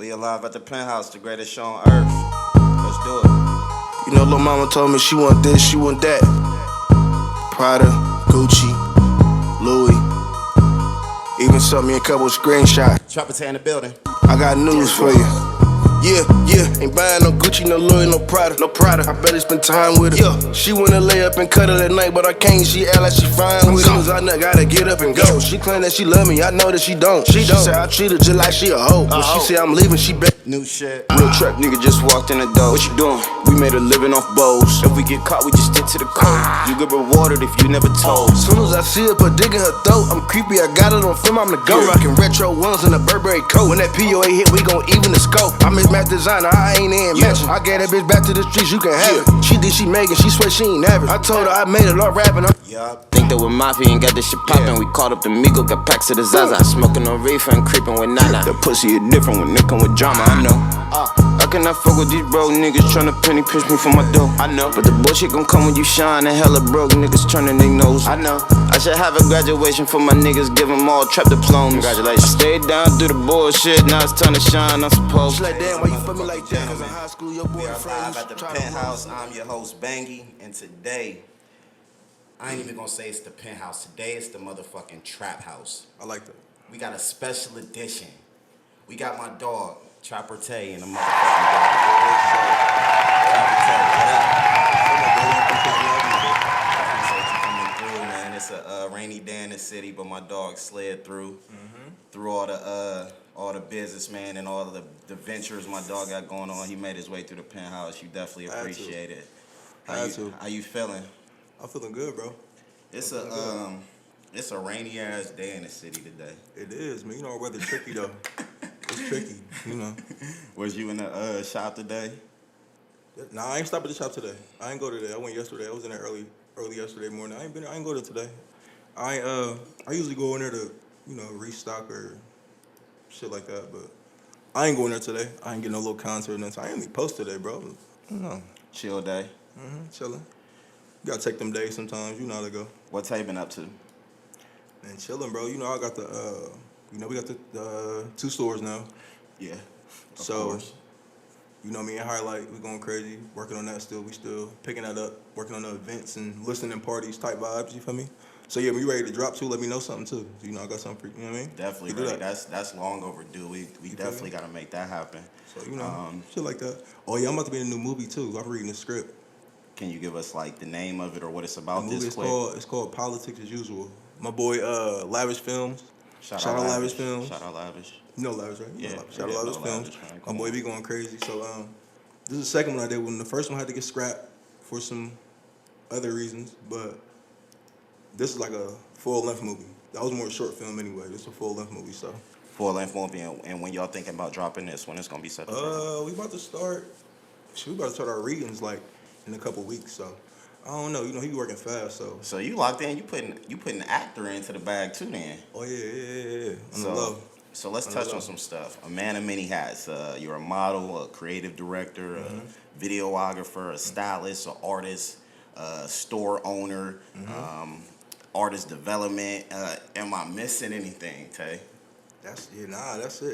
We alive at the Penthouse, the greatest show on earth. Let's do it. You know, little mama told me she want this, she want that. Prada, Gucci, Louis. Even sent me a couple screenshots. Trapper in the building. I got news for you. Yeah, ain't buying no Gucci, no Louis, no Prada. I better spend time with her. Yeah. She wanna lay up and cuddle at night, but I can't. She act like she fine with it. As soon as I gotta get up and go. She claim that she love me, I know that she don't. She said I treat her just like she a hoe. When she say I'm leaving, she bet. New shit. Real trap nigga just walked in the door. What you doing? We made a living off bowls. If we get caught, we just stick to the code. You get rewarded if you never told. As soon as I see her put dick in her throat, I'm creepy, I got it on film, I'm the go. Rockin' retro ones in a Burberry coat. When that POA hit, we gon' even the scope. I'm his math designer, I ain't in matching. I gave that bitch back to the streets, you can have it. She did, she Megan, she swear she ain't average. I told her I made it all rapping. Yup. Think that we're mafia and got this shit poppin'. We caught up the Migo, got packs of the Zaza. Smoking on reefer and creepin' with Nana. The pussy is different when they come with drama, I know. I cannot fuck with these broke niggas tryna penny pinch me for my dough. I know, but the bullshit gon' come when you shine. And hella broke niggas turning their nose. I know. I should have a graduation for my niggas, give them all trap diplomas. Congratulations. I stayed down through the bullshit, now it's time to shine, I'm supposed. She like, damn, why you fuck me like that? Cause in high school, your We are boyfriend live at the Penthouse. I'm your host, Bangy. And today, I ain't even gonna say it's the Penthouse. Today, it's the motherfucking Trap House. I like that. We got a special edition. We got my dog, Trapper Tay, in the motherfucking dog. Trapper Tay, what up? Appreciate you coming through, man. It's a rainy day in the city, but my dog slid through all the businessmen and all the ventures my dog got going on. He made his way through the Penthouse. You definitely appreciate it. How you feeling? I'm feeling good, bro. It's a rainy ass day in the city today. It is, man. You know, weather tricky though. It's tricky, you know. Was you in the shop today? Nah, I ain't stopped at the shop today. I ain't go today. I went yesterday. I was in there early yesterday morning. I ain't go there today. I usually go in there to, restock or shit like that, but I ain't going there today. I ain't getting no little concert or nothing. I ain't even post today, bro. No. Chill day. Chilling. You gotta take them days sometimes. You know how to go. What Tay been up to? Man, chilling, bro. You know, I got the, we got the 2 stores now. Yeah. So, Course. you know, me and Highlight, we going crazy, working on that still. We still picking that up, working on the events and listening parties type vibes, you feel me? So, yeah, when you ready to drop too, let me know something too. You know, I got something for you, know what I mean? Definitely ready. That's long overdue. We definitely got to make that happen. So, shit like that. Oh, yeah, I'm about to be in a new movie too. I'm reading the script. Can you give us, like, the name of it or what it's about? The movie it's called Politics as Usual. My boy, Lavish Films. Shout out Lavish Films. Shout out Lavish. You know Lavish, right? Yeah. Shout out Lavish Films. My boy be going crazy. So this is the second one I did. When the first one had to get scrapped for some other reasons, but this is like a full-length movie. That was more a short film anyway. This is a full-length movie, so. Full-length movie, and when y'all thinking about dropping this, when it's gonna be set up? We about to start our readings like in a couple weeks, so. I don't know. You know, he be working fast, so. So you locked in. You putting the actor into the bag too, then. Oh yeah. On the low. So let's touch on some stuff. A man of many hats. You're a model, a creative director, a videographer, a stylist, an artist, a store owner, artist development. Am I missing anything, Tay? That's it.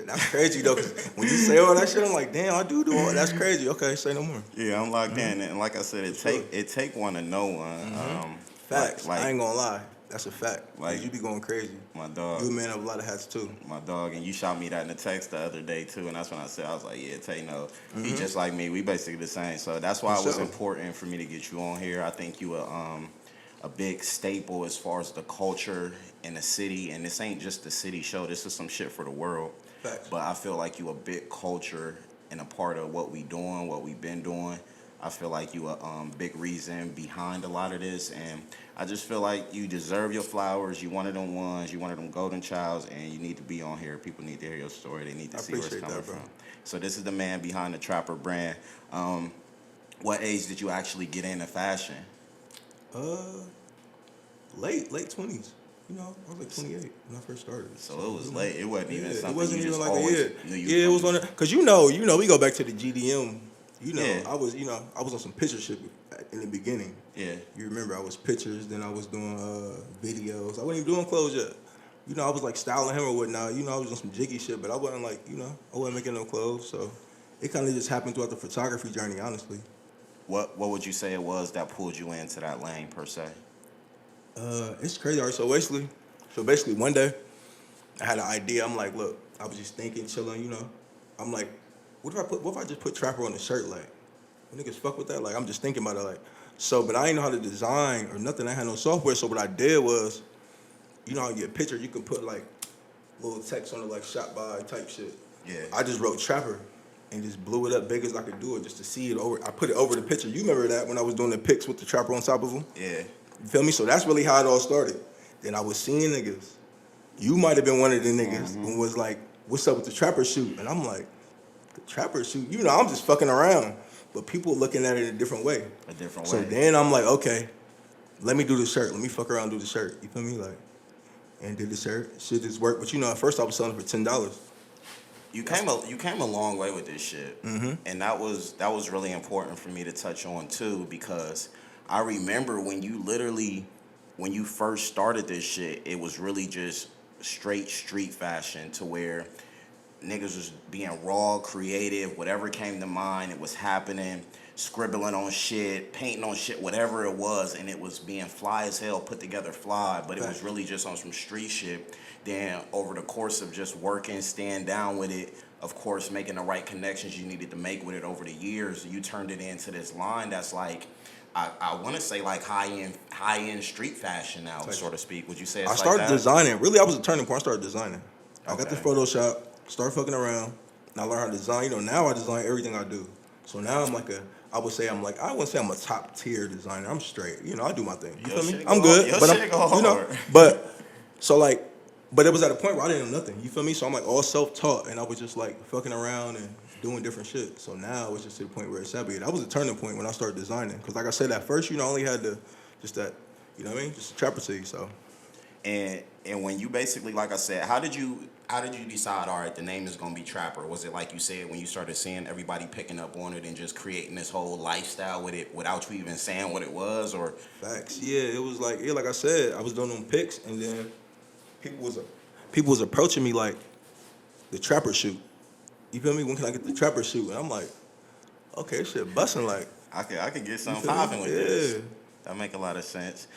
That's crazy though. 'Cause when you say all that shit, I'm like, damn, I do all. That's crazy. Okay, say no more. Yeah, I'm locked in, and like I said, it take one to know one. Facts. I ain't gonna lie. That's a fact. Like, you be going crazy. My dog. You a man of a lot of hats too. My dog, and you shot me that in the text the other day too, and that's when I said, I was like, yeah, Tay, no, he just like me. We basically the same. So that's why it was important for me to get you on here. I think you a big staple as far as the culture in the city, and this ain't just the city show. This is some shit for the world. Facts. But I feel like you a big culture and a part of what we doing, what we've been doing. I feel like you a big reason behind a lot of this, and I just feel like you deserve your flowers. You one of them ones. You one of them golden childs, and you need to be on here. People need to hear your story. They need to see where it's coming from. So this is the man behind the Trapper brand. What age did you actually get into fashion? Late 20s. You know, I was like 28 when I first started. So it was late. It wasn't even something. It wasn't you even just like always a year. knew you Yeah, it was on it. Cause you know, we go back to the GDM. You know, Yeah. I was on some picture shit in the beginning. Yeah. You remember I was pictures, then I was doing videos. I wasn't even doing clothes yet. I was like styling him or whatnot. I was doing some jiggy shit, but I wasn't like, I wasn't making no clothes. So it kind of just happened throughout the photography journey, honestly. What would you say it was that pulled you into that lane per se? It's crazy. All right, so basically, one day I had an idea. I'm like, look, I was just thinking, chilling. I'm like, what if I just put Trapper on the shirt? Like, niggas fuck with that. Like, I'm just thinking about it. Like, so, but I didn't know how to design or nothing. I had no software. So what I did was, how you get a picture, you can put like little text on it, like shot by type shit. Yeah. I just wrote Trapper and just blew it up big as I could do it just to see it over. I put it over the picture. You remember that when I was doing the pics with the Trapper on top of them? Yeah. You feel me? So that's really how it all started. Then I was seeing niggas. You might have been one of the niggas who was like, what's up with the Trapper shoot? And I'm like, the Trapper shoot? I'm just fucking around. But people looking at it a different way. A different way. So then I'm like, okay, let me do the shirt. Let me fuck around and do the shirt. You feel me? Like, and did the shirt. Shit just worked. But at first I was selling it for $10. You came a long way with this shit, and that was really important for me to touch on too, because I remember when you first started this shit, it was really just straight street fashion to where niggas was being raw, creative, whatever came to mind, it was happening, scribbling on shit, painting on shit, whatever it was, and it was being fly as hell, put together fly, but it was really just on some street shit. Then over the course of just working, staying down with it, of course, making the right connections you needed to make with it over the years, you turned it into this line that's like, I want to say like high end street fashion now, so to speak. Would you say it's I started like that? designing. Really, I was a turning point. I started designing. I got the Okay. Photoshop, started fucking around, and I learned how to design. Now I design everything I do. So now I'm like I wouldn't say I'm a top tier designer. I'm straight. I do my thing. You Your feel me? shit I'm go- good. your But shit go hard. but it was at a point where I didn't know nothing. You feel me? So I'm like all self-taught, and I was just like fucking around and doing different shit. So now it's just to the point where it's at. That was a turning point when I started designing. Because like I said, at first, I only had just that, just the Trapper tee. So. And when you basically, like I said, how did you decide, all right, the name is gonna be Trapper? Was it like you said when you started seeing everybody picking up on it and just creating this whole lifestyle with it without you even saying what it was, or? Facts. Yeah, it was like like I said, I was doing them pics, and then people was approaching me like the Trapper shoot. You feel me? When can I get the Trapper shoot? And I'm like, okay, shit busting like. I could get something feel me? popping with this. Yeah. That make a lot of sense.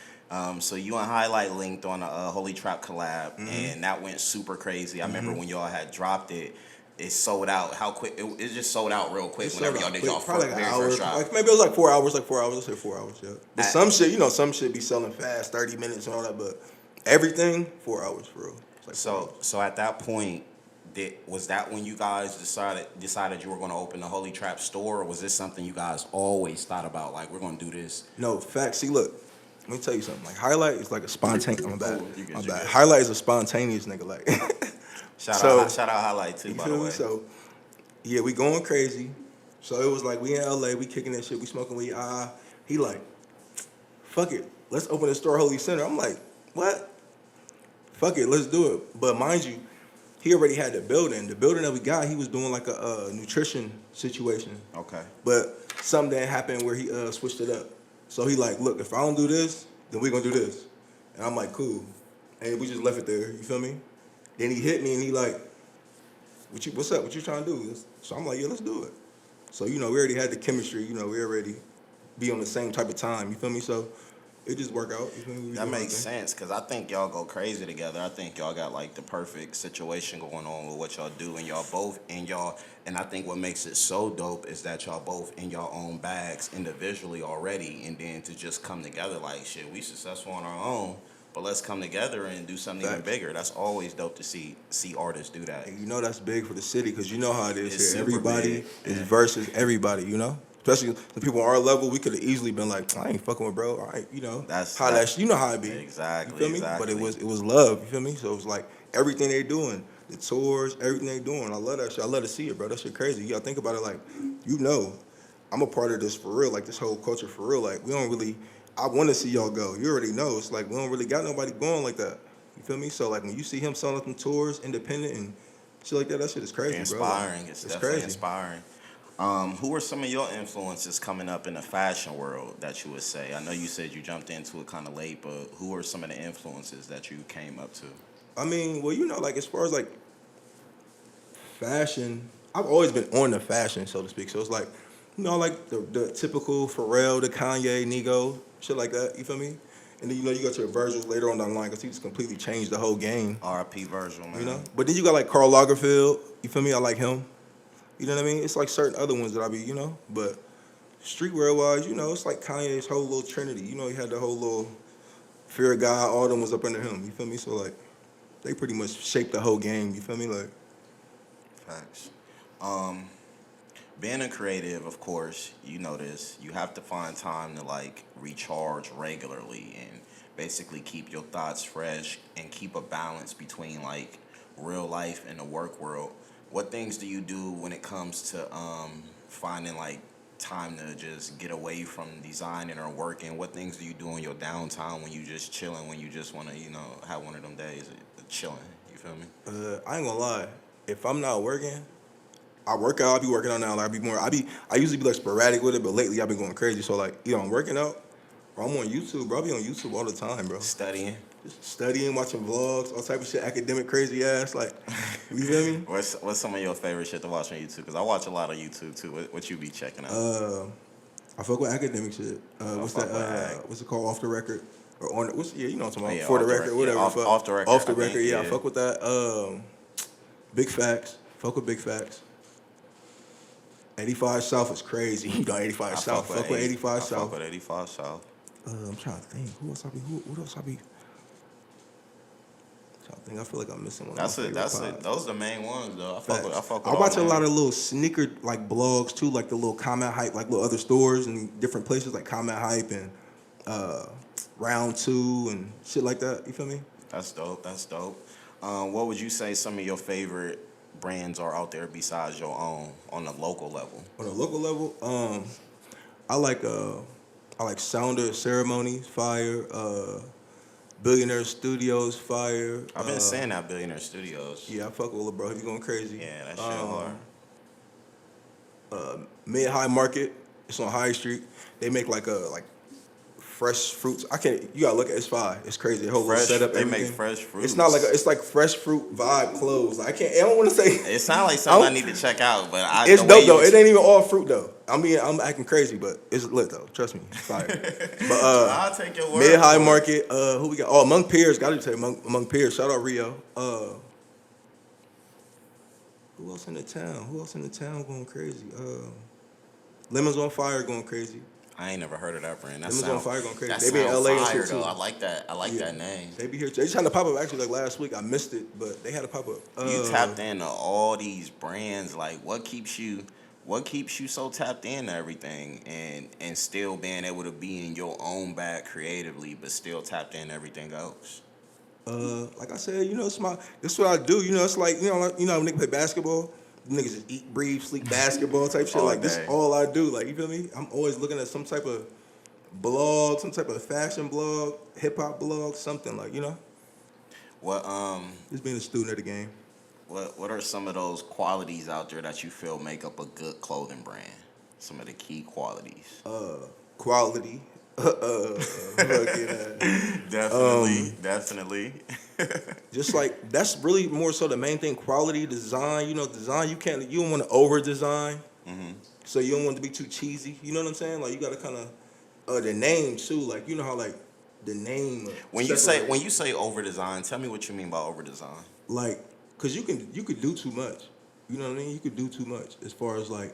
So you and Highlight linked on a Holy Trap collab, and that went super crazy. I remember when y'all had dropped it, it sold out. How quick? It just sold out real quick. Whenever y'all did y'all probably like an hour. first drop. Like maybe it was like 4 hours. Like 4 hours. Let's say 4 hours. Yeah. But some shit be selling fast, 30 minutes and all that. But everything 4 hours for real. It's like 4 hours. So at that point, was that when you guys decided you were going to open the Holy Trap store, or was this something you guys always thought about? Like, we're going to do this. No, facts. See, look, let me tell you something. Like, Highlight is like a spontaneous. My bad. You good, My you bad. good. Highlight is a spontaneous nigga. Like, Shout out Highlight too, you by feel the me? way. So, yeah, we going crazy. So it was like we in LA, we kicking that shit, we smoking weed. He like, fuck it, let's open a store, Holy Center. I'm like, what? Fuck it, let's do it. But mind you, he already had the building. The building that we got, he was doing like a nutrition situation. Okay. But something that happened where he switched it up. So he like, look, if I don't do this, then we gonna do this. And I'm like, cool. And we just left it there, you feel me? Then he hit me and he like, what's up? What you trying to do? So I'm like, yeah, let's do it. So, we already had the chemistry, we already be on the same type of time, you feel me? So it just worked out. You feel me? That makes sense, because I think y'all go crazy together. I think y'all got like the perfect situation going on with what y'all do, and y'all both and I think what makes it so dope is that y'all both in y'all own bags individually already, and then to just come together like, shit, we successful on our own, but let's come together and do something even bigger. That's always dope to see artists do that. And that's big for the city, because you know how it is It's here. super Everybody big. is versus everybody, Especially the people on our level, we could have easily been like, I ain't fucking with bro. All right, That's how you know how it be. Exactly, You feel me? exactly. But it was love, you feel me? So it was like everything they doing, the tours, everything they doing. I love that shit. I love to see it, bro. That shit crazy. You gotta think about it like, I'm a part of this for real, like this whole culture for real. Like I wanna see y'all go. You already know. It's like we don't really got nobody going like that. You feel me? So like when you see him selling them tours, independent and shit like that shit is crazy, Inspiring. bro. It's definitely crazy. inspiring. Who are some of your influences coming up in the fashion world that you would say? I know you said you jumped into it kind of late, but who are some of the influences that you came up to? I mean, well, you know, like as far as like fashion, I've always been on the fashion, so to speak. So it's like, you know, like the typical Pharrell, the Kanye, Nigo, shit like that. You feel me? And then you know you go to Virgil later on down the line because he just completely changed the whole game. R.I.P. Virgil, man. You know. But then you got like Karl Lagerfeld. You feel me? I like him. You know what I mean? It's like certain other ones that I be, you know. But streetwear wise, you know, it's like Kanye's whole little trinity. You know, he had the whole little Fear of God. All them was up under him. You feel me? So like, they pretty much shaped the whole game. You feel me? Like. Facts. Being a creative, of course, you know this. You have to find time to like recharge regularly and basically keep your thoughts fresh and keep a balance between like real life and the work world. What things do you do when it comes to finding like time to just get away from designing or working? What things do you do in your downtime when you just chilling, when you just want to, you know, have one of them days of chilling? You feel me? I ain't gonna lie. If I'm not working, I work out. I be working out now. Like I usually be like sporadic with it, but lately I've been going crazy. So like, either I'm working out or I'm on YouTube, bro. I be on YouTube all the time, bro. Studying. Just studying, watching vlogs, all type of shit, academic crazy ass. Like, you feel me? What's some of your favorite shit to watch on YouTube? Because I watch a lot of YouTube too. What you be checking out? I fuck with academic shit. What's that? What's it called? Off the record or on? You know what I'm talking about? Yeah, For the off the record, record. whatever. Yeah, off the record. Off the I think, record. Yeah, I yeah. fuck with that. Big facts. Fuck with big facts. 85 South is crazy. You know 85 South. Fuck with 85 South. Fuck with 85 South. I'm trying to think. Who else I be? Who else I be? I feel like I'm missing one. That's it. Those are the main ones though. I fuck with. I watch a lot of little sneaker like blogs too, like the little Comment Hype, like little other stores and different places like Comment Hype and Round 2 and shit like that. You feel me? That's dope. What would you say some of your favorite brands are out there besides your own on the local level? On a local level, I like Sounder Ceremonies, fire. Billionaire Studios, fire. I've been saying that Billionaire Studios. Yeah, I fuck with Lil Bro. He be going crazy. Yeah, that shit hard. Mid High Market. It's on High Street. They make like fresh fruits. You gotta look at it's fire. It's crazy. The whole little setup. They everything. make fresh fruits. It's not like it's like fresh fruit vibe clothes. Like, I don't want to say. It sounds like something I need to check out, but It's dope though. It ain't even all fruit though. I'm acting crazy, but it's lit though. Trust me, it's fire. But I'll take your word. Mid High Market. Who we got? Oh, Among Peers. Got to say Among Peers. Shout out Rio. Who else in the town going crazy? Lemons on Fire going crazy. I ain't never heard of that brand. Lemons on Fire going crazy. That They be in sound LA and fire shit too. though. I like that. I like that name. They be here. They just had a pop up actually like last week. I missed it, but they had a pop up. You tapped into all these brands. Like, what keeps you so tapped into everything and still being able to be in your own bag creatively, but still tapped in everything else? Like I said, you know, it's what I do. You know, it's like, you know when niggas play basketball, niggas just eat, breathe, sleep basketball type shit. All Like, this day. is all I do. Like, you feel me? I'm always looking at some type of blog, some type of fashion blog, hip hop blog, something like, you know. What Just being a student of the game. What are some of those qualities out there that you feel make up a good clothing brand? Some of the key qualities. Quality. Definitely. Just like, that's really more so the main thing. Quality, design. You know, design. You don't want to over design. Mm-hmm. So you don't want it to be too cheesy. You know what I'm saying? Like, you got to kind of the name too. Like, you know how like the name. When you say over design, tell me what you mean by over design. Like, cause you could do too much. You know what I mean? You could do too much as far as like.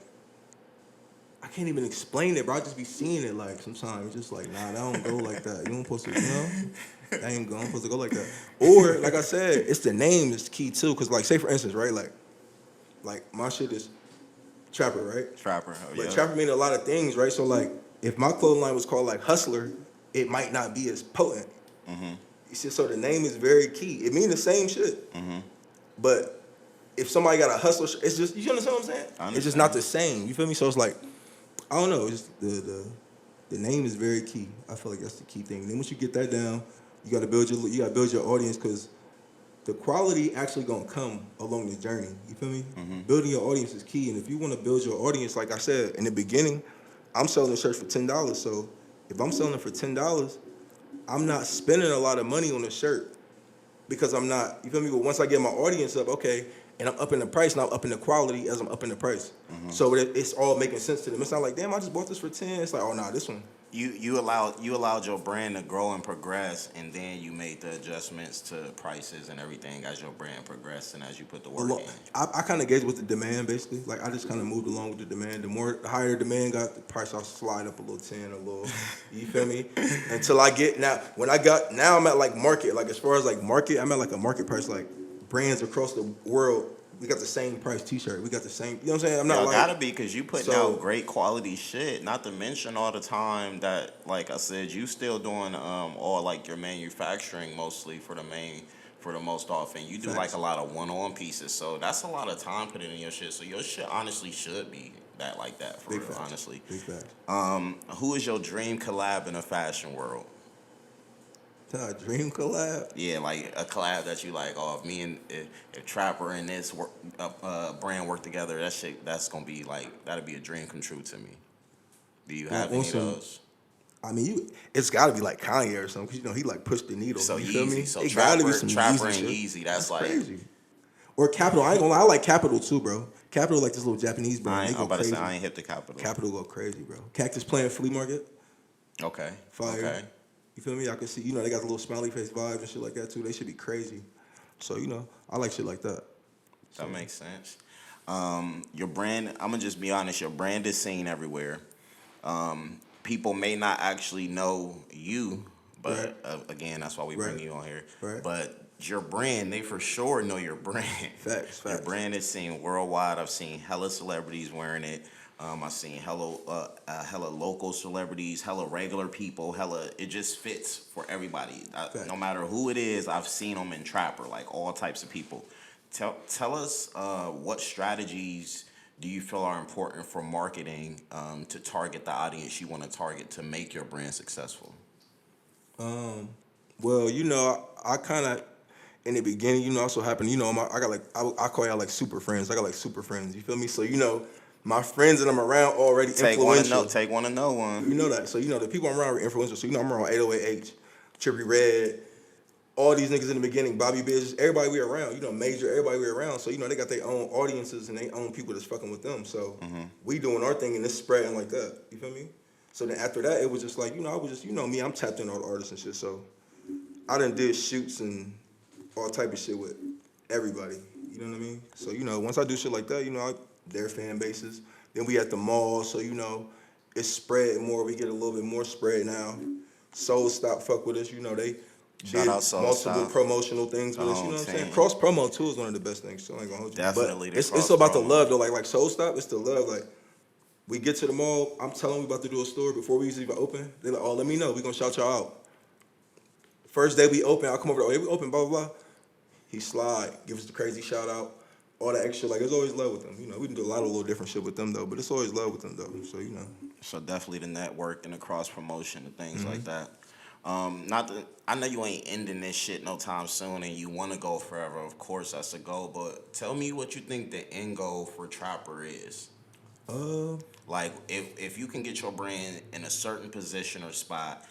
I can't even explain it, bro. I just be seeing it like sometimes. It's just like, nah, that don't go like that. You don't supposed to, you know? That ain't going supposed to go like that. Or, like I said, it's the name is key too. Cause like, say for instance, right? Like my shit is Trapper, right? Trapper. Oh, But yeah. Trapper mean a lot of things, right? So like, if my clothing line was called like Hustler, it might not be as potent. Mm-hmm. You see, so the name is very key. It means the same shit. Mm-hmm. But if somebody got a Hustler, it's just, you understand what I'm saying? It's just not the same. You feel me? So it's like, I don't know. It's just the name is very key. I feel like that's the key thing. And then once you get that down, you gotta build your audience, because the quality actually gonna come along the journey. You feel me? Mm-hmm. Building your audience is key. And if you want to build your audience, like I said in the beginning, I'm selling the shirt for $10. So if I'm selling it for $10, I'm not spending a lot of money on a shirt. because I'm not. You feel me? But once I get my audience up, okay, and I'm up in the price, and I'm up in the quality as I'm up in the price. So it's all making sense to them. It's not like, damn, I just bought this for 10. It's like, oh nah, this one. You allowed your brand to grow and progress, and then you made the adjustments to prices and everything as your brand progressed and as you put the work in. I kind of gauge with the demand basically. Like I just kind of moved along with the demand. The higher the demand got, the price I'll slide up a little 10, a little. You feel me? Until I get now. Now I'm at like market. Like as far as like market, I'm at like a market price. Like brands across the world, we got the same price T-shirt. We got the same. You know what I'm saying? I'm not Y'all like gotta be, because you putting so- out great quality shit. Not to mention all the time that, like I said, you still doing all like your manufacturing mostly for the most often. You do Facts. like a lot of one-on pieces, so that's a lot of time put in your shit. So your shit honestly should be that like that for Big real, facts. honestly. Big facts. Who is your dream collab in the fashion world? Dream collab. Yeah, like a collab that you like. Oh, if me and if Trapper and this brand work together, that's gonna be like, that'd be a dream come true to me. Do you have any of awesome. those? I mean, it's got to be like Kanye or something, because he like pushed the needle. So you feel me? Yeezy, so It gotta Trapper, be some Trapper Yeezy and shit. Yeezy. That's like Crazy. Or Capital. I ain't gonna lie. I like Capital too, bro. Capital like this little Japanese brand. They I'm go about to crazy. say I ain't hit the capital. Capital go crazy, bro. Cactus Plant Flea Market. Okay. Fire. Okay. You feel me? I can see. You know, they got the little smiley face vibes and shit like that too. They should be crazy. So you know, I like shit like that. That makes sense. Your brand, I'm gonna just be honest, your brand is seen everywhere. People may not actually know you, but again, that's why we bring you on here. Right. But your brand, they for sure know your brand. Facts. Your brand is seen worldwide. I've seen hella celebrities wearing it. I've seen hella local celebrities, hella regular people, it just fits for everybody. No matter who it is, I've seen them in Trapper, like all types of people. Tell us what strategies do you feel are important for marketing to target the audience you want to target to make your brand successful? Well, you know, I kind of in the beginning, you know, also happened. You know, I got like I call y'all like super friends. I got like super friends. You feel me? So you know, my friends that I'm around already influential. Take one to know one. You know that. So you know the people I'm around are influential. So you know I'm around 808H, Trippy Red, all these niggas in the beginning, Bobby Biz, everybody we around. You know, Major, everybody we around. So you know they got their own audiences and their own people that's fucking with them. So we doing our thing and it's spreading like that. You feel me? So then after that, it was just like, you know, I was just, you know me, I'm tapped in all the artists and shit. So I done did shoots and all type of shit with everybody. You know what I mean? So, you know, once I do shit like that, you know, their fan bases. Then we at the mall, so, you know, it's spread more. We get a little bit more spread now. Soul Stop fuck with us. You know, they Shout did out Soul multiple Stop. promotional things with us. You know what I'm saying? Cross promo, too, is one of the best things. So I ain't gonna hold you. Definitely. But it's about the love, though. Like Soul Stop, it's the love. Like, we get to the mall, I'm telling we about to do a store before we even open. They're like, oh, let me know. We gonna shout y'all out. First day we open, I'll come over, oh, yeah, we open, blah, blah, blah. He slide, give us the crazy shout out, all the extra. Like, there's always love with them. You know, we can do a lot of little different shit with them, though, but it's always love with them, though. So, you know. So definitely the network and the cross promotion and things like that. I know you ain't ending this shit no time soon and you want to go forever. Of course, that's the goal. But tell me what you think the end goal for Trapper is. Like, if you can get your brand in a certain position or spot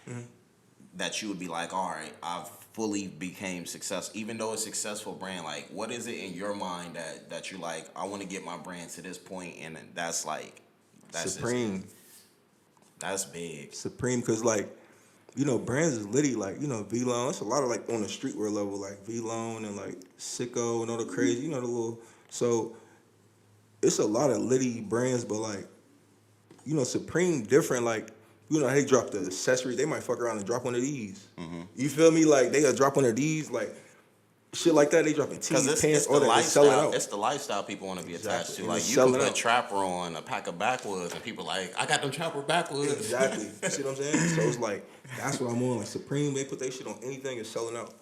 that you would be like, all right, I've fully became successful. Even though it's a successful brand, like, what is it in your mind that you like, I want to get my brand to this point, and that's like, that's Supreme. That's big. Supreme, because, like, you know, brands is litty, like, you know, V-Lone. It's a lot of, like, on the streetwear level, like, V-Lone and, like, Sicko and all the crazy, you know, the little, so it's a lot of litty brands, but, like, you know, Supreme different, like, you know, they drop the accessories, they might fuck around and drop one of these. You feel me? Like, they gotta drop one of these, like, shit like that. They dropping tees, pants, all that. They selling out. It's the lifestyle people want to be attached to. And Like, it's you can selling put out. Trapper on a pack of backwoods, and people like, I got them Trapper backwoods. Exactly. You see what I'm saying? So it's like, that's what I'm on. Like, Supreme, they put their shit on anything, it's selling out.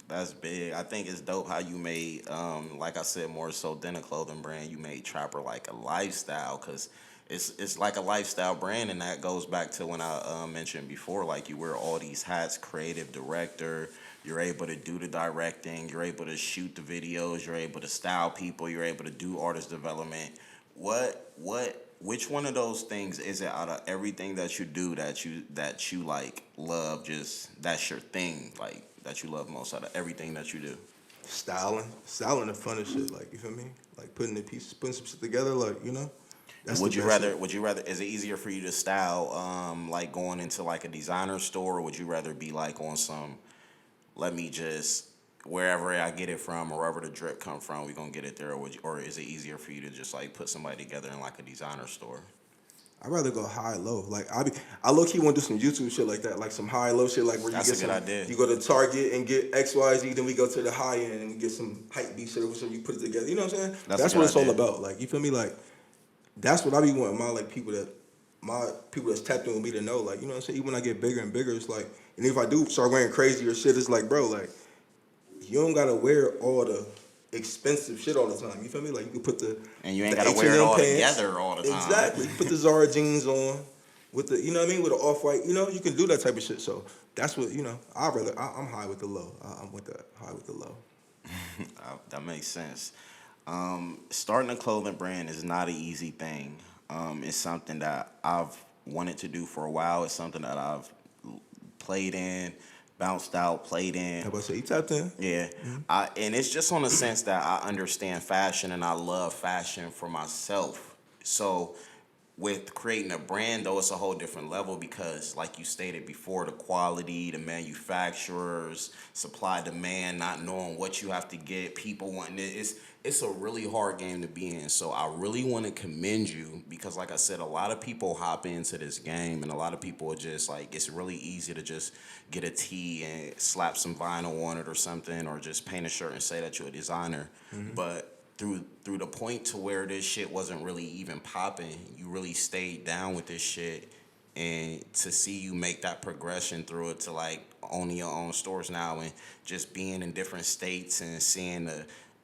That's big. I think it's dope how you made, like I said, more so than a clothing brand, you made Trapper like a lifestyle, because it's like a lifestyle brand, and that goes back to when I mentioned before, like, you wear all these hats, creative director, you're able to do the directing, you're able to shoot the videos, you're able to style people, you're able to do artist development. Which one of those things is it out of everything that you do that you like love, just that's your thing? Like, that you love most out of everything that you do? Styling the funnest shit. Like, you feel me? Like putting the pieces, putting some shit together. Like, you know. And That's would the you best rather? shit. Would you rather? Is it easier for you to style, like going into like a designer store, or would you rather be like on some? Let me just wherever I get it from, or wherever the drip come from, we gonna get it there. Or or is it easier for you to just like put somebody together in like a designer store? I'd rather go high low. Like I low key want to do some YouTube shit like that, like some high low shit, like where you That's get a good some. idea. You go to Target and get XYZ, then we go to the high end and we get some hype beat shit or something. You put it together. You know what I'm saying? That's a That's good what it's all idea. about. Like, you feel me? Like that's what I be wanting my people that's tapped in with me to know. Like, you know what I'm saying? Even when I get bigger and bigger, it's like, and if I do start wearing crazier shit, it's like, bro, like you don't gotta wear all the expensive shit all the time. You feel me? Like you can put the And you ain't the gotta wear it H&M all pants. together all the time. Exactly. You put the Zara jeans on with the, you know what I mean, with the off white. You know, you can do that type of shit. So that's what, you know. I'm high with the low. I'm with the high with the low. That makes sense. Starting a clothing brand is not an easy thing. It's something that I've wanted to do for a while. It's something that I've played in, bounced out, played in. How about to say you tapped in? Yeah, and it's just on the sense that I understand fashion and I love fashion for myself. So with creating a brand, though, it's a whole different level because, like you stated before, the quality, the manufacturers, supply, demand, not knowing what you have to get, people wanting it. It's a really hard game to be in. So I really want to commend you because, like I said, a lot of people hop into this game and a lot of people are just like, it's really easy to just get a tee and slap some vinyl on it or something, or just paint a shirt and say that you're a designer. But through the point to where this shit wasn't really even popping, you really stayed down with this shit, and to see you make that progression through it to like owning your own stores now and just being in different states and seeing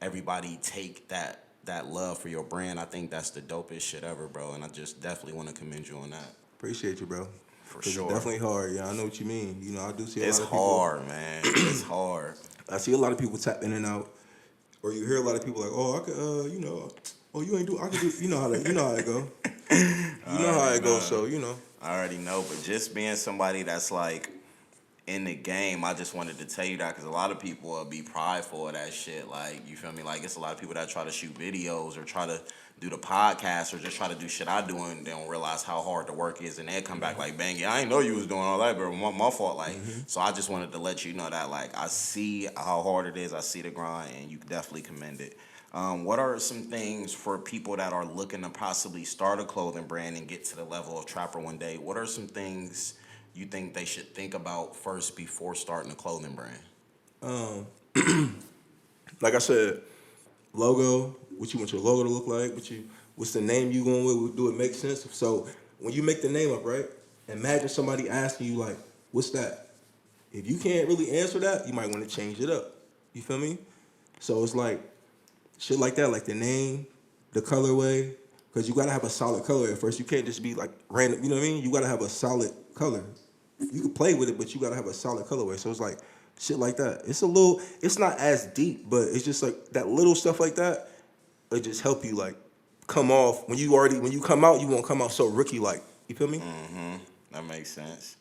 everybody take that love for your brand, I think that's the dopest shit ever, bro. And I just definitely want to commend you on that. Appreciate you, bro. For 'Cause sure. It's definitely hard. Yeah, I know what you mean. You know, I do see a It's lot of people. hard, man. It's hard. I see a lot of people tap in and out, or you hear a lot of people like, "Oh, I could, you know, oh, you ain't do, I could do." You know how that, you know how it go. You know how it goes. So you know. I already know, but just being somebody that's like in the game, I just wanted to tell you that because a lot of people will be prideful of that shit. Like, you feel me? Like, it's a lot of people that try to shoot videos or try to do the podcast or just try to do shit I do and they don't realize how hard the work is, and they come back like, bang, yeah, I didn't know you was doing all that, but my fault. Like, so I just wanted to let you know that, like, I see how hard it is, I see the grind, and you definitely commend it. What are some things for people that are looking to possibly start a clothing brand and get to the level of Trapper one day? What are some things you think they should think about first before starting a clothing brand? Like I said, logo. What you want your logo to look like? What's the name you going with? Do it make sense? So when you make the name up, right? Imagine somebody asking you like, "What's that?" If you can't really answer that, you might want to change it up. You feel me? So it's like shit like that, like the name, the colorway, because you gotta have a solid color at first. You can't just be like random. You know what I mean? You gotta have a solid color. You can play with it, but you gotta have a solid colorway. So it's like shit like that. It's not as deep, but it's just like that little stuff like that. It just help you like come off when you come out, you won't come out so rookie like. You feel me? That makes sense.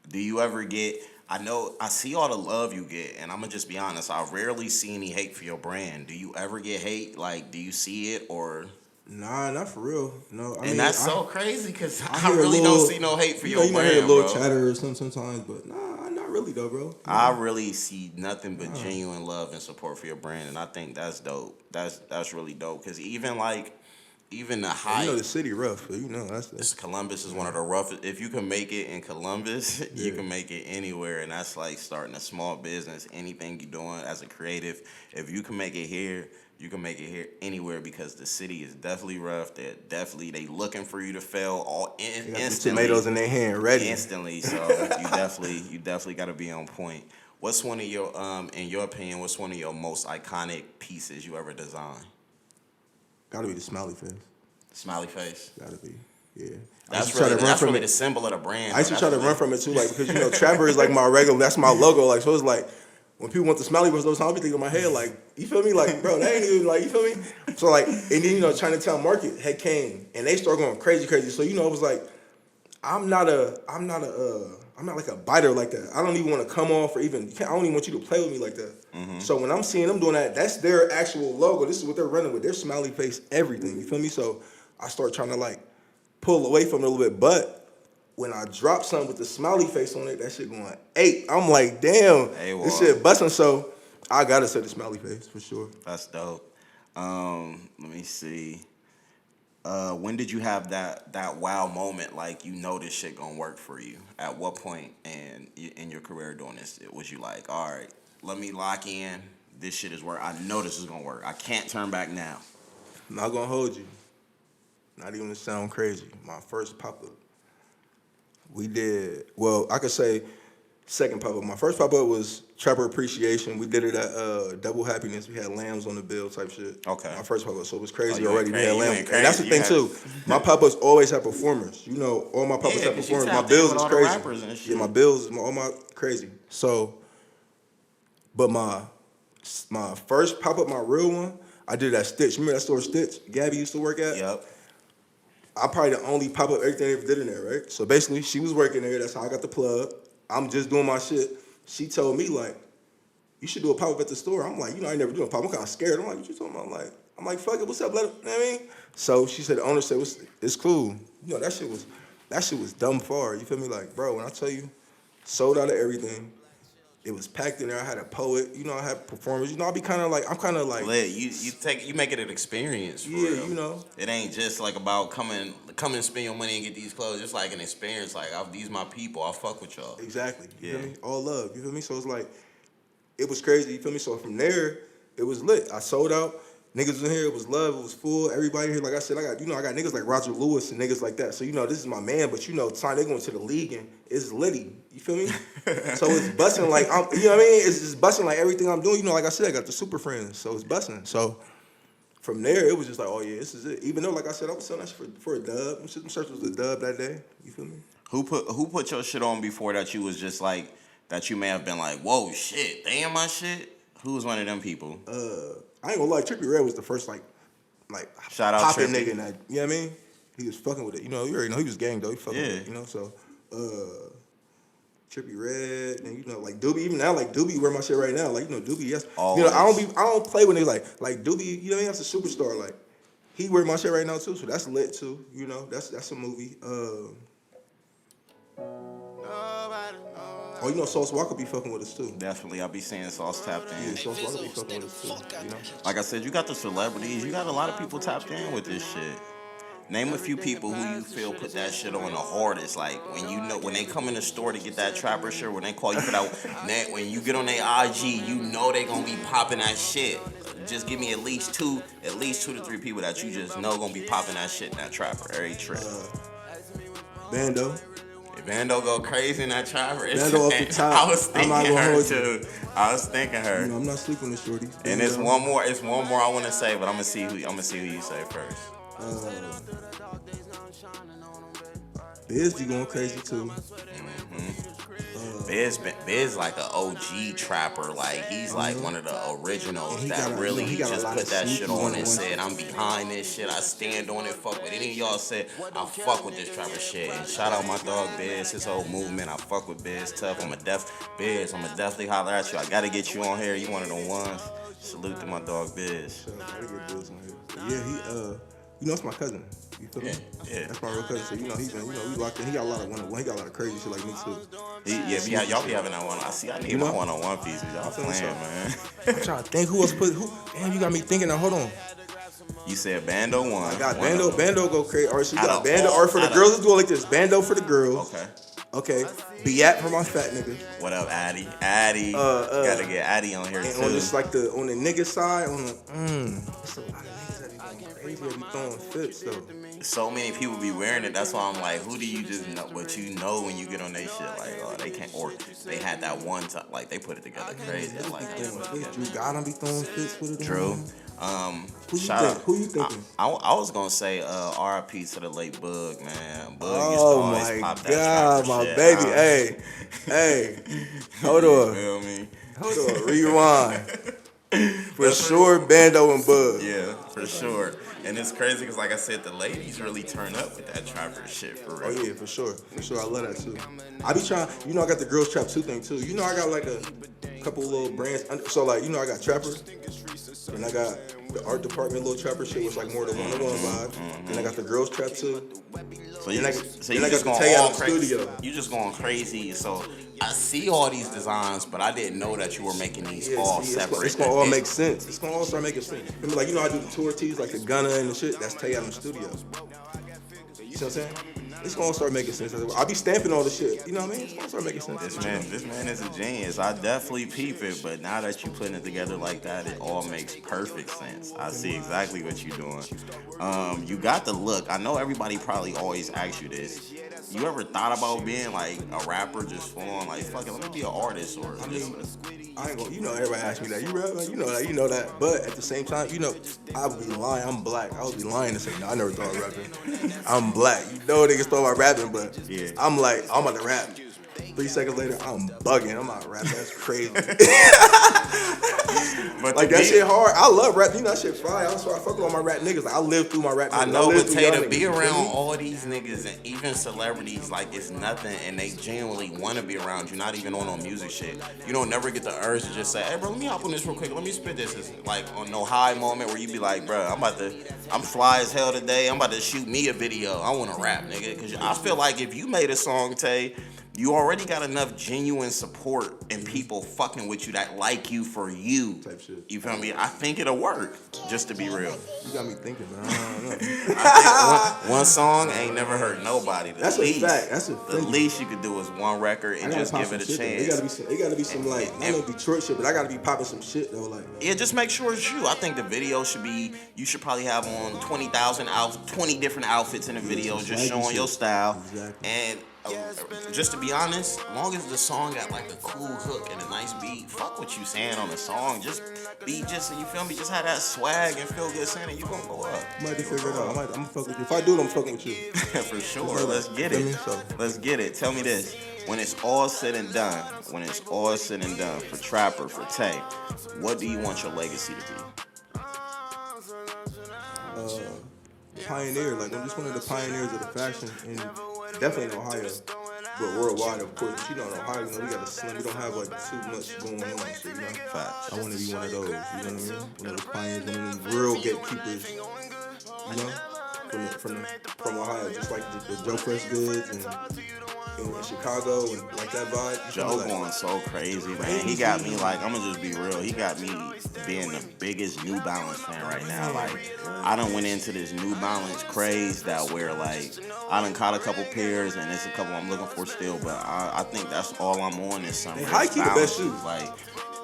Do you ever get? I know I see all the love you get, and I'm gonna just be honest. I rarely see any hate for your brand. Do you ever get hate? Like, do you see it or? Nah, not for real. No, I mean And that's so crazy because I hear a really little- don't see no hate for you your know, brand, you might hear a little bro. chatter or sometimes, but nah, not really though, bro. I really see nothing but genuine love and support for your brand, and I think that's dope. That's really dope because even the hype. You know the city rough, but you know that's Columbus is one of the roughest. If you can make it in Columbus, you Yeah. can make it anywhere, and that's like starting a small business. Anything you're doing as a creative, if you can make it here, you can make it here anywhere because the city is definitely rough. They looking for you to fail they got the instantly. tomatoes in their hand ready. Instantly, so you definitely got to be on point. What's one of your in your opinion? What's one of your most iconic pieces you ever designed? Gotta be the smiley face. Smiley face. Gotta be. Yeah. That's really the symbol of the brand. I used to though. try to That's run from it too, like because you know Trapper is like my regular. That's my logo. Like so, it's like when people want the smiley face, those times I be thinking in my head like, you feel me? Like bro, they ain't even like you feel me. So like, and then you know Chinatown Market had came and they started going crazy. So you know it was like, I'm not a I'm not like a biter like that. I don't even want to come off or even. I don't even want you to play with me like that. So when I'm seeing them doing that, that's their actual logo. This is what they're running with. Their smiley face, everything. You feel me? So I start trying to like pull away from it a little bit, but when I drop something with the smiley face on it, that shit going 8. I'm like, damn, this shit busting. So I gotta say the smiley face for sure. That's dope. Let me see. When did you have that wow moment? Like you know this shit gonna work for you. At what point in your career doing this, was you like, all right, let me lock in. This shit is work. I know this is gonna work. I can't turn back now. I'm not gonna hold you. Not even to sound crazy. My first pop-up. We did, well, I could say second pop-up. My first pop-up was Trapper Appreciation. We did it at Double Happiness. We had lambs on the bill type shit. Okay. My first pop-up, so it was crazy you already. went We had crazy. You lambs. went And that's the crazy. thing too. My pop-ups always have performers. You know, all my pop-ups have 'cause you performers. My tapped in bills with is all the crazy. rappers and shit. Yeah, my bills, all my crazy. So, but my first pop-up, my real one, I did at Stitch. Remember that store Stitch? Gabby used to work at? Yep. I probably the only pop-up everything they ever did in there, right? So basically, she was working there. That's how I got the plug. I'm just doing my shit. She told me, like, you should do a pop-up at the store. I'm like, I ain't never doing a pop-up. I'm kind of scared. I'm like, what you talking about? I'm like, fuck it, what's up, let it, you know what I mean? So she said, the owner said, it's cool. That shit was dumb far. You feel me? Like, bro, when I tell you, sold out of everything. It was packed in there. I had a poet. I had performers. I be kind of like, I'm kind of like. Lit. You make it an experience. For real. It ain't just like about come and spend your money and get these clothes. It's like an experience. Like these my people. I fuck with y'all. Exactly. You feel me? All love. You feel me? So it's like, it was crazy. You feel me? So from there, it was lit. I sold out. Niggas was in here. It was love. It was full. Everybody here, like I said, I got niggas like Roger Lewis and niggas like that. So this is my man. But time they going to the league and it's litty. You feel me? So it's busting like you know what I mean? It's just busting like everything I'm doing. Like I said, I got the super friends. So it's busting. So from there, it was just like, oh yeah, this is it. Even though, like I said, I was selling that shit for a dub. Them shirts was a dub that day. You feel me? Who put your shit on before that you was just like that you may have been like, whoa shit, damn my shit? Who was one of them people? I ain't gonna lie, Trippie Redd was the first like shout out popping Trippie. nigga. That, you know what I mean? He was fucking with it. You already know he was gang though. He fucking with it. So Trippie Redd and like Doobie. Even now, like Doobie wear my shit right now. Like Doobie, yes. Always. I don't play with niggas like Doobie. You know what I mean? That's a superstar. Like he wear my shit right now too. So that's lit too. That's a movie. Sauce Walker be fucking with us too. Definitely, I'll be seeing Sauce tapped in. Yeah, Sauce Walker be fucking with us too. Like I said, you got the celebrities. You got a lot of people tapped in with this shit. Name a few people who you feel put that shit on the hardest. Like when they come in the store to get that trapper shirt, when they call you for that, when you get on their IG, they gonna be popping that shit. Just give me at least two to three people that you just know gonna be popping that shit in that trapper every trip. Bando. Bando go crazy in that trapper. Bando off the top. I was thinking her too. I was thinking her. I'm not sleeping with shorty. And it's one more I want to say, but I'm gonna see who you say first. Biz be going crazy too. Biz like an OG trapper. Like he's like one of the originals that really he just put that shit on and said, said, I'm behind this shit. I stand on it. Fuck with any of y'all said I fuck with this trapper shit. And shout out my dog Biz, his whole movement. I fuck with Biz tough. I'ma definitely holler at you. I gotta get you on here. You one of the ones. Salute to my dog Biz. Gotta get Biz on here. Yeah, it's my cousin. You feel me? Yeah. That's my real cousin. So he's been, we locked in. He got a lot of one-on-one. He got a lot of crazy shit like me too. Y'all be having that one. I need my one-on-one pieces. Y'all playing, man. I'm trying to think who else damn, you got me thinking now. Hold on. You said Bando one. I got Bando. Bando go crazy. Or she got Bando. Or for the girls, let's do it like this. Bando for the girls. Okay. Biat for my fat nigga. What up, Addy? Gotta get Addy on here and too. On this on the nigga side, it's a lot of niggas that be going crazy. That be throwing fits though. So many people be wearing it. That's why I'm like, who do you just know? What you know when you get on their shit? Like, oh, they can't. Or they had that one time. Like they put it together crazy. I like how they put it together. Drew gotta be throwing fits with it. Drew. Who you thinking? I was gonna say R.I.P. to the late Bug, man. Bug used to Oh always my pop that God, trapper my shit. baby. Hey, hold on. You feel me? Hold on. Rewind. For sure, Bando and Bug. Yeah, for sure. And it's crazy because, like I said, the ladies really turn up with that trapper shit, for real. Oh yeah, for sure. I love that too. I be trying, I got the girls trap 2 thing too. I got like a couple little brands. So like, I got Trapper, and I got the art department little Trapper shit, which like more the one-on-one vibe. Then I got the girls trap too. So you I just got the going Tay all out crazy. studio. You just going crazy. So I see all these designs, but I didn't know that you were making these all separate. It's gonna all make sense. It's gonna all start making sense. Remember, like I do the tour tees, like the Gunna and the shit. That's Tay out in the studio. You see what I'm saying? It's gonna start making sense. I'll be stamping all the shit. You know what I mean? It's gonna start making sense. This man is a genius. I definitely peep it, but now that you putting it together like that, it all makes perfect sense. I see exactly what you're doing. You got the look. I know everybody probably always asks you this. You ever thought about being like a rapper, just full on like, fuck it, let me be an artist or I ain't gonna, everybody asks me that. You rap, man? You know that. But at the same time, I would be lying. I'm black. I would be lying to say, no, I never thought of rapping. I'm black. Niggas thought about rapping, but yeah. I'm like, I'm about to rap. 3 seconds later, I'm bugging. I'm not rapping. That's crazy. But like that shit hard. I love rap. That shit fire. That's why I fuck with all my rap niggas. Like, I live through my rap. I know, but Tay, to be around all these niggas and even celebrities, like it's nothing, and they genuinely want to be around you. Not even on no music shit. You don't never get the urge to just say, "Hey, bro, let me hop on this real quick. Let me spit this." It's like on no high moment where you be like, "Bro, I'm fly as hell today. I'm about to shoot me a video. I want to rap, nigga." Because I feel like if you made a song, Tay, you already got enough genuine support and people fucking with you that like you for you. Type shit. You feel me? I think it'll work, just to be real. You got me thinking, man. I don't know. I think one song ain't never hurt nobody. That's a fact. That's a the least you could do is one record and just give it a chance. It gotta be some like, I know Detroit shit, but I gotta be popping some shit though. Like, yeah, just make sure it's you. I think the video you should probably have on 20 different outfits in the video, just showing your style. Exactly. And just to be honest, long as the song got like a cool hook and a nice beat, fuck what you saying on the song. Just you feel me? Just have that swag and feel good saying it. You gonna go up. I might figure it out. I'm gonna fuck with you. If I do it, I'm fucking with you. For sure. Let's get it. Let's get it. Tell me this. When it's all said and done, for Trapper, for Tay, what do you want your legacy to be? Pioneer. Like, I'm just one of the pioneers of the fashion, and definitely in Ohio, but worldwide, of course. But in Ohio, we got a slim. We don't have like too much going on. So, Facts. I want to be one of those. You know what I mean? One of those pioneers, one of those real gatekeepers. From Ohio, just like the Joe Fresh Goods and in Chicago and like that vibe. Joe going so crazy, man. He got me like, I'm gonna just be real. He got me being the biggest New Balance fan right now. Like, I done went into this New Balance craze that where like I done caught a couple pairs and it's a couple I'm looking for still, but I think that's all I'm on this summer. They high key the best shoes. Like,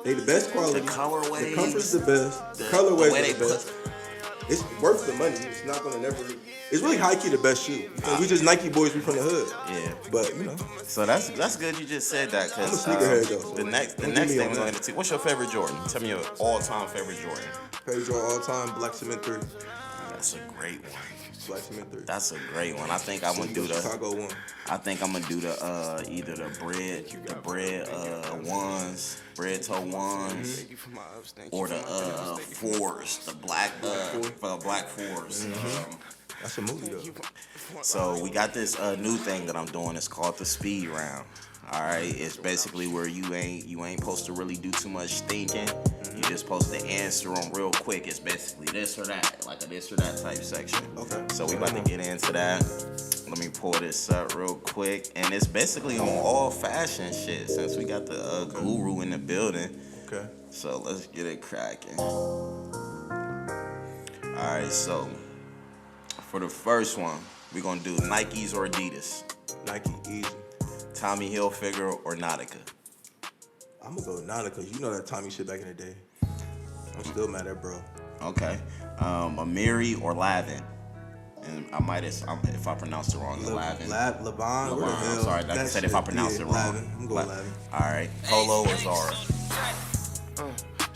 they the best quality. The colorways. The comfort's the best. The colorways are the best. It's worth the money. It's not gonna never. It's really high key the best shoe. We just Nike boys. We from the hood. Yeah. But So that's good. You just said that because I'm a sneakerhead though. The next thing we're going to what's your favorite Jordan? Tell me your all-time favorite Jordan. Favorite Jordan all time, Black Cement 3. That's a great one. Black Cement 3. That's a great one. I think I'm gonna do the Chicago one. I think I'm gonna do the either the bread ones, bread toe ones, or the fours, the black fours. That's a movie though. So we got this new thing that I'm doing. It's called the speed round. All right, it's basically where you ain't supposed to really do too much thinking. You just supposed to answer them real quick. It's basically this or that, like a this or that type section. Okay. So we about to get into that. Let me pull this up real quick, and it's basically on all fashion shit. Since we got the guru in the building. Okay. So let's get it cracking. All right, so for the first one, we're gonna do Nikes or Adidas. Nike, easy. Tommy Hilfiger or Nautica? I'm gonna go Nautica. You know that Tommy shit back in the day. I'm still mad at bro. Okay. Amiri or Lavin? And I might have, if I pronounced it wrong, Lavin. Lavin. I'm sorry, like I said, if I pronounced it wrong. Lavin. I'm going Lavin. All right. Polo or Zara?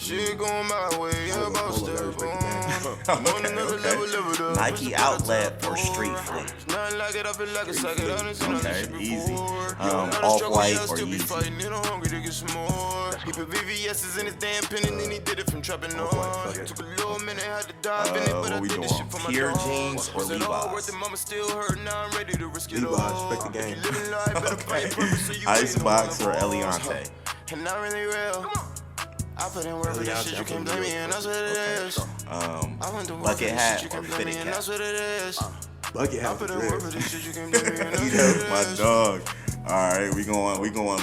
Shit going my way, yeah, boss Polo, step gotta on. Okay. Nike outlet or street fleet? Nothing like it, I feel like it's like it. I done seen all this Okay, shit easy. before. Off-white or still be Yeezy? fighting, and I'm hungry to get some more. He put VVS's in his damn pen and then he did it from trapping on. Took a little minute, had to dive in it, but I What we did doing? this shit for my Pure dog. jeans or Said all worth Levi's? it, mama still hurt, now I'm ready to risk it all. Levi's, respect the game. If you living life, better fight purpose so you Icebox or ain't no one of Eliante? us. And not really real. I put in work for this shit, you can't blame me, and that's what it is. I went to work for Bucket this hat shit, you or can't blame me, fitted and cap? that's what it is. Bucket I hat put for in work for dreads. this shit, you can't blame me, and that's what it My is. dog. All right, we going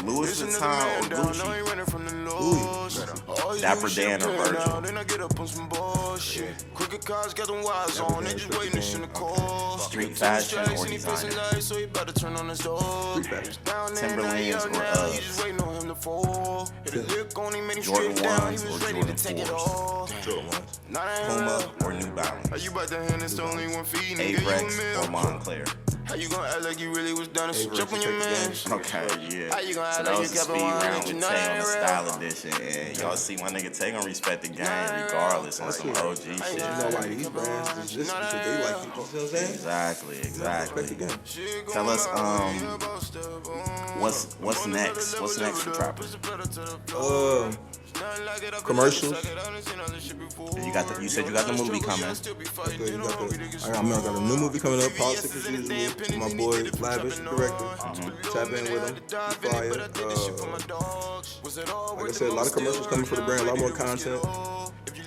Louis This another Vuitton man or down, now Gucci? he running from the laws. Always Dapper do shit Dan or planned Virgil? out, then I get up on some bullshit. Crooked cars got them wires on, they just waiting to send the call. Street fashion or designer? Light, so he better turn on his door. Timberlands or He just waiting on him to fall. Hit a lick on him and he Jordan straight down, he ones was or ready Jordan to take it fours? all. Not a Puma hell. or New Balance? How you about to hand this to only one feet, nigga, you a Avrex meal. or Montclair? How you gonna act like you really was done and jump on your mans? Okay, yeah. How you gonna So act that like was you the kept speed on round running, with you Tay know on the that style edition. And y'all see my nigga Tay gonna respect the game regardless on some OG shit. You know why these brands is just because they like it. You know what I'm saying? Exactly. Respect the game. Tell us, what's next? What's next for trappers? Commercials. You said you got the movie coming. I got a new movie coming up, Politics as Usual. With my boy Lavish, the director. Tap in with him. Fire. Like I said, a lot of commercials coming for the brand, a lot more content.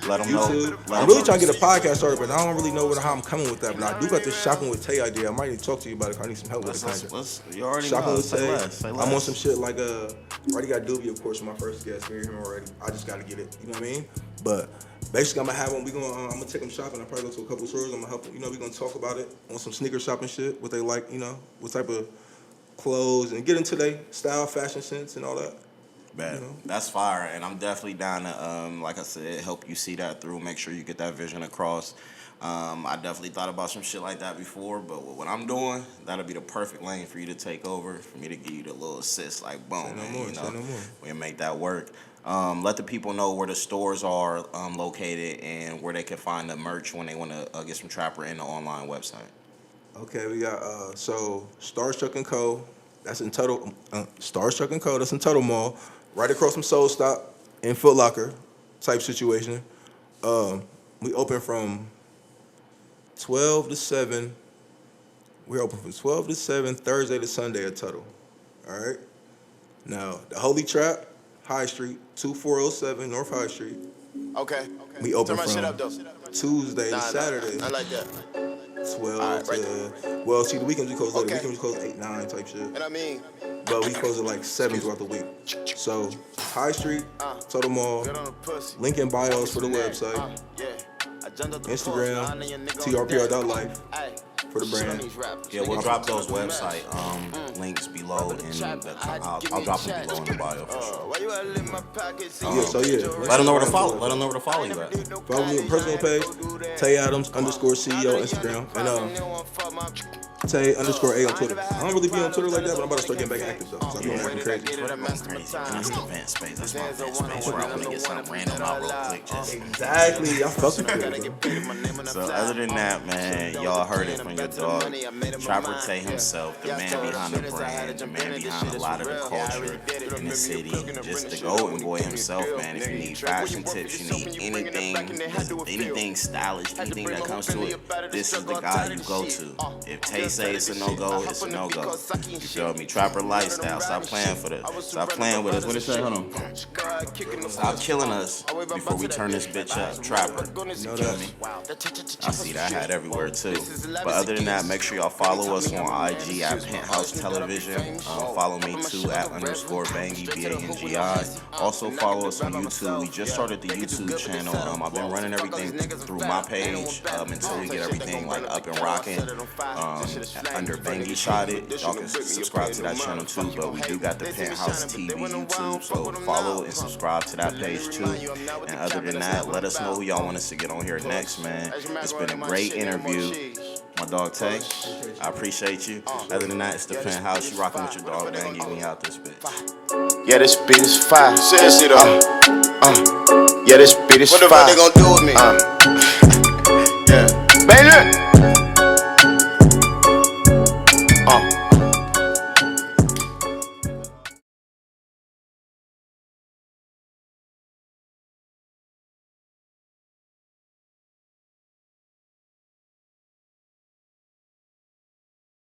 Let them know. YouTube. I'm really trying to get a podcast started, but I don't really know how I'm coming with that. But I do got this shopping with Tay idea. I might need to talk to you about it. 'Cause I need some help with the content. You already Shopping know. with Say Tay. less. I'm on some shit like already got Doobie, of course, for my first guest. We hear him already. I just gotta get it. You know what I mean? But basically, I'm gonna have him. I'm gonna take them shopping. I probably go to a couple of stores. I'm gonna help them. You know, we gonna talk about it on some sneaker shopping shit. What they like. You know, what type of clothes and get into their style, fashion sense, and all that. Bet. You know? That's fire, and I'm definitely down to, like I said, help you see that through. Make sure you get that vision across. I definitely thought about some shit like that before, but with what I'm doing, that'll be the perfect lane for you to take over, for me to give you the little assist, like boom, man, you know, we can make that work. Let the people know where the stores are located and where they can find the merch when they want to get some Trapper in the online website. Okay, we got so Starstruck and Co. That's in Tuttle. Starstruck and Co. That's in Tuttle Mall, right across from Soul Stop in Foot Locker type situation. We open from 12 to 7. We're open from 12 to 7 Thursday to Sunday at Tuttle. All right. Now the Holy Trap, High Street, 2407 North High Street. Okay. We open Turn my shit from up, though. Tuesday to Saturday. I like that. 12 Alright, to right. well, see, the weekends we close later. Okay. Weekends we close 8, 9 type shit. And I mean, But we close at like 7 throughout the week. So High Street, Total Mall, good on the pussy. link in bios for the website, Yeah. I jumped up the Instagram, post, now I know your nigga on trpr.life Ay, for the shit on brand. these rappers. Yeah, we'll Niggas drop talk those too much. website links below, and I'll drop them below in the bio for sure. Why you out in my pockets? Yeah, so yeah. Let them know where to follow. Let them know where to follow you at. Follow me on personal page, Tay Adams _CEO Instagram, and Tay _A on Twitter. I don't really be on Twitter like that, but I'm about to start getting back active though. So I'm doing acting crazy. Twitter going crazy, and that's the vent space. That's my vent space where I want to get something random out real quick. Just Exactly, I fuck with it. so other than that, man, y'all heard it from your dog, Trapper Tay himself, the man behind the brand, the man behind a lot of the culture in the city, just the golden boy himself, man. If you need fashion tips, you need anything stylish, anything that comes to it, this is the guy you go to. If Tay say it's a no-go, it's a no-go. You feel me? Trapper lifestyle. Stop playing for this. Stop playing with us. What did it say? Hold on. Stop killing us before we turn this bitch up. Trapper. You feel me? I see that hat everywhere too. But other than that, make sure y'all follow us on IG at Penthouse Television. Follow me too at _Bangy, BANGI. Also follow us on YouTube. We just started the YouTube channel. I've been running everything through my page until we get everything like up and rocking. Under Bangy Shot It. Y'all can subscribe to that channel too. But we do got the Penthouse TV YouTube. So follow and subscribe to that page too. And other than that, let us know who y'all want us to get on here next, man. It's been a great interview. My dog Tay, I appreciate you. Other than that, it's the Penthouse. You rocking with your dog, Bangy. We out this bitch. Yeah, this beat is fire. Seriously though. Yeah, this beat is What the fire. fuck they gon' do with me? Yeah. Baby, look.